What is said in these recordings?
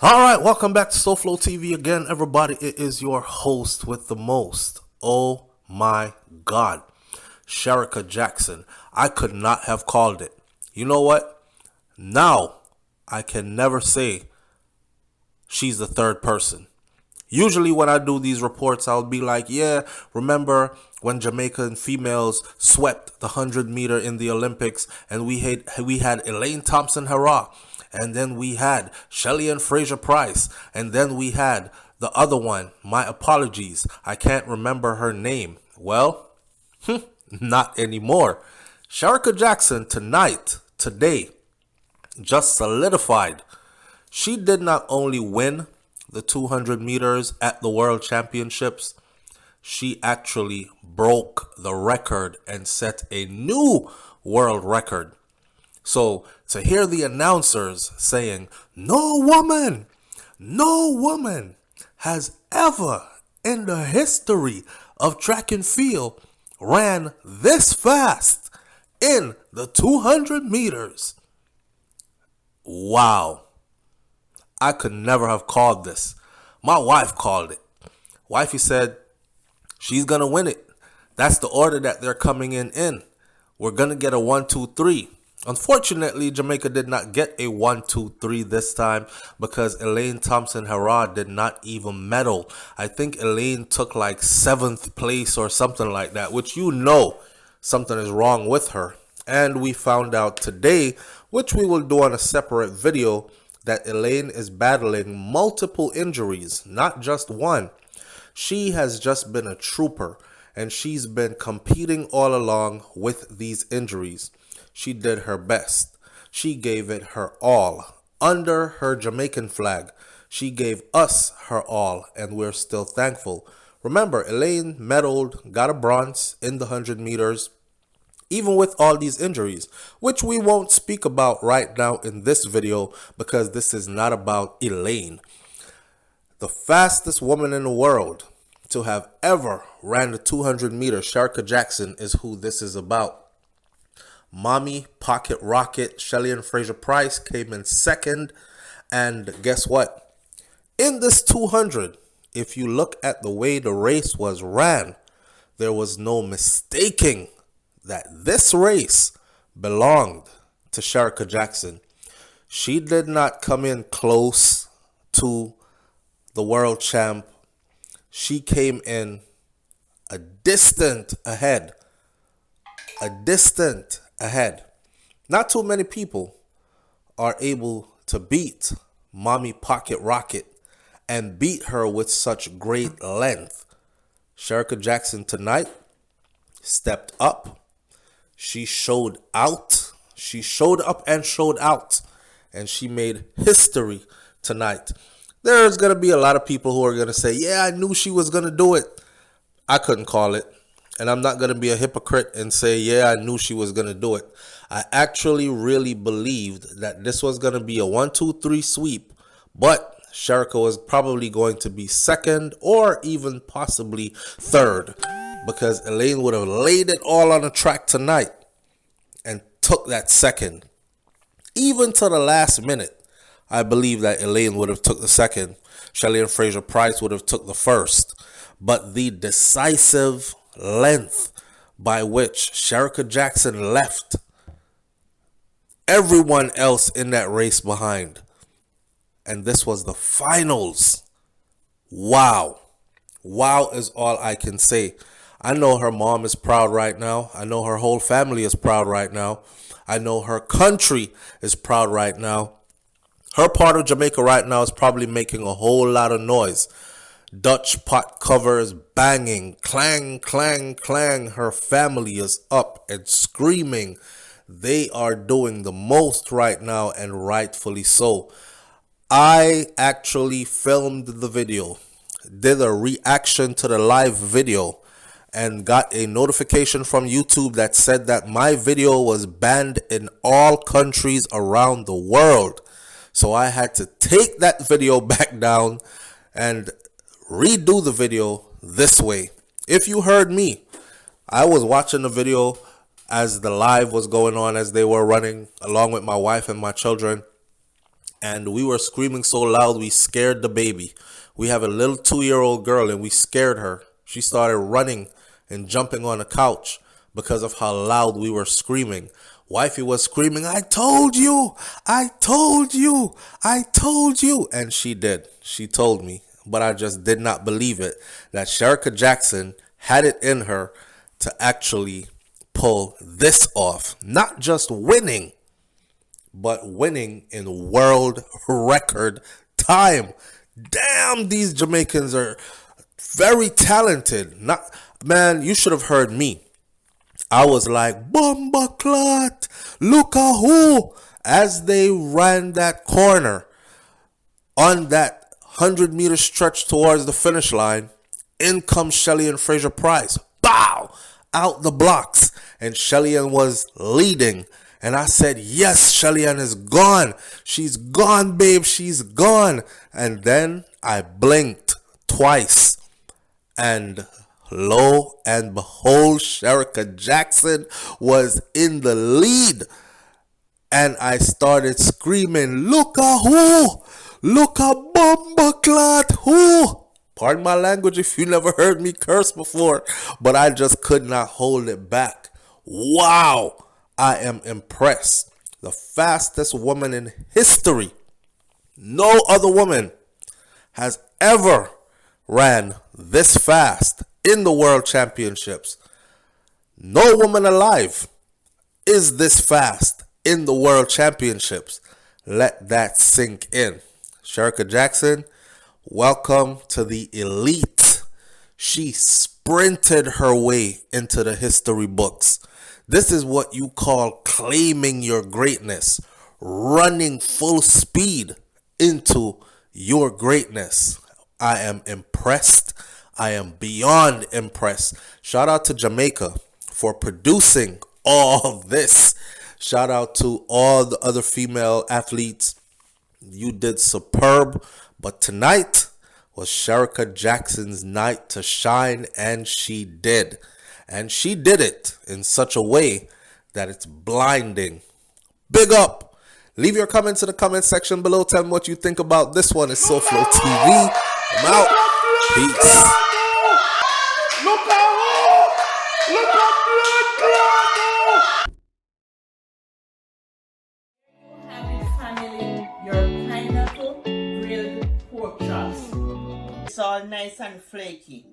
Alright, welcome back to SouFLoTV again, everybody. It is your host with the most. Oh my God. Shericka Jackson. I could not have called it. You know what? Now, I can never say she's the third person. Usually when I do these reports, I'll be like, yeah, remember when Jamaican females swept the 100-meter in the Olympics, and we had Elaine Thompson-Herah, and then we had Shelly and Fraser-Price, and then we had the other one. My apologies, I can't remember her name. Well, not anymore. Shericka Jackson today, just solidified. She did not only win the 200 meters at the World Championships, she actually broke the record and set a new world record. So to hear the announcers saying, no woman has ever in the history of track and field ran this fast in the 200 meters. Wow. I could never have called this. My wife called it. Wifey said she's going to win it. That's the order that they're coming in. We're going to get a 1, 2, 3. Unfortunately, Jamaica did not get a 1, 2, 3 this time because Elaine Thompson-Herah did not even medal. I think Elaine took like 7th place or something like that, which something is wrong with her. And we found out today, which we will do on a separate video, that Elaine is battling multiple injuries, not just one. She has just been a trooper, and she's been competing all along with these injuries. She did her best. She gave it her all. Under her Jamaican flag, she gave us her all, and we're still thankful. Remember, Elaine medaled, got a bronze in the 100 meters, even with all these injuries, which we won't speak about right now in this video because this is not about Elaine. The fastest woman in the world to have ever ran the 200 meters, Shericka Jackson, is who this is about. Mommy Pocket Rocket, Shelly and Fraser-Price came in second. And guess what? In this 200, if you look at the way the race was ran, there was no mistaking that this race belonged to Shericka Jackson. She did not come in close to the world champ. She came in a distant ahead. Not too many people are able to beat Mommy Pocket Rocket and beat her with such great length. Shericka Jackson tonight stepped up. She showed out. She showed up and showed out. And she made history tonight. There's going to be a lot of people who are going to say, yeah, I knew she was going to do it. I couldn't call it. And I'm not going to be a hypocrite and say, yeah, I knew she was going to do it. I actually really believed that this was going to be a 1, 2, 3 sweep. But Shericka was probably going to be second or even possibly third, because Elaine would have laid it all on the track tonight and took that second. Even to the last minute, I believe that Elaine would have took the second. Shelly and Fraser-Price would have took the first. But the decisive length by which Shericka Jackson left everyone else in that race behind. And this was the finals. Wow. Wow is all I can say. I know her mom is proud right now. I know her whole family is proud right now. I know her country is proud right now. Her part of Jamaica right now is probably making a whole lot of noise. Dutch pot covers banging, clang, clang, clang. Her family is up and screaming. They are doing the most right now, and rightfully so. I actually filmed the video, did a reaction to the live video, and got a notification from YouTube that said that my video was banned in all countries around the world. So I had to take that video back down and redo the video this way. If you heard me, I was watching the video as the live was going on, as they were running along with my wife and my children. And we were screaming so loud, we scared the baby. We have a little 2-year-old girl, and we scared her. She started running and jumping on the couch because of how loud we were screaming. Wifey was screaming, "I told you, I told you, I told you." And she did. She told me. But I just did not believe it, that Shericka Jackson had it in her to actually pull this off. Not just winning, but winning in world record time. Damn, these Jamaicans are very talented. Man, you should have heard me. I was like, "Bomba clot, look at who," as they ran that corner on that 100-meter stretch towards the finish line. In comes Shelly and Fraser Price. Bow! Out the blocks. And Shelly was leading. And I said, "Yes, Shelly is gone. She's gone, babe. She's gone." And then I blinked twice. And lo and behold, Shericka Jackson was in the lead. And I started screaming, "Look at who! Look at Bomba Clot who!" Pardon my language if you never heard me curse before, but I just could not hold it back. Wow, I am impressed. The fastest woman in history. No other woman has ever ran this fast in the World Championships. No woman alive is this fast in the World Championships. Let that sink in. Shericka Jackson, welcome to the elite. She sprinted her way into the history books. This is what you call claiming your greatness, running full speed into your greatness. I am impressed. I am beyond impressed. Shout out to Jamaica for producing all of this. Shout out to all the other female athletes. You did superb. But tonight was Shericka Jackson's night to shine, and she did. And she did it in such a way that it's blinding. Big up. Leave your comments in the comment section below. Tell me what you think about this one. It's SouFLoTV. I'm out. Peace. Look at who! Look at It's all nice and flaky,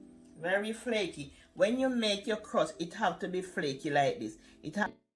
very flaky. When you make your crust, it have to be flaky like this.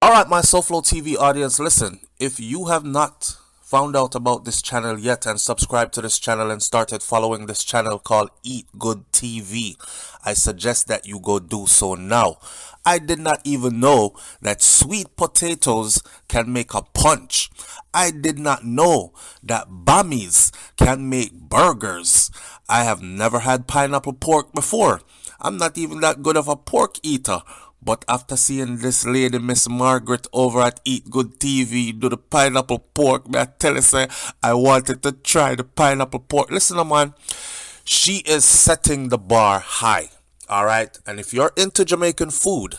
Alright, my SouFLoTV audience, listen. If you have not found out about this channel yet and subscribed to this channel and started following this channel called Eat Good TV, I suggest that you go do so now. I did not even know that sweet potatoes can make a punch. I did not know that bammies can make burgers. I have never had pineapple pork before. I'm not even that good of a pork eater. But after seeing this lady, Miss Margaret, over at Eat Good TV, do the pineapple pork, I tell you, say, I wanted to try the pineapple pork. Listen, man, she is setting the bar high. All right. And if you're into Jamaican food,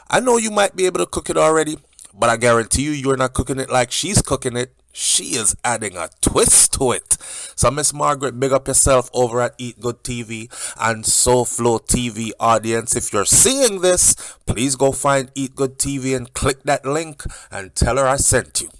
I know you might be able to cook it already, but I guarantee you, you're not cooking it like she's cooking it. She is adding a twist to it. So, Miss Margaret, big up yourself over at Eat Good TV and SouFLoTV audience. If you're seeing this, please go find Eat Good TV and click that link and tell her I sent you.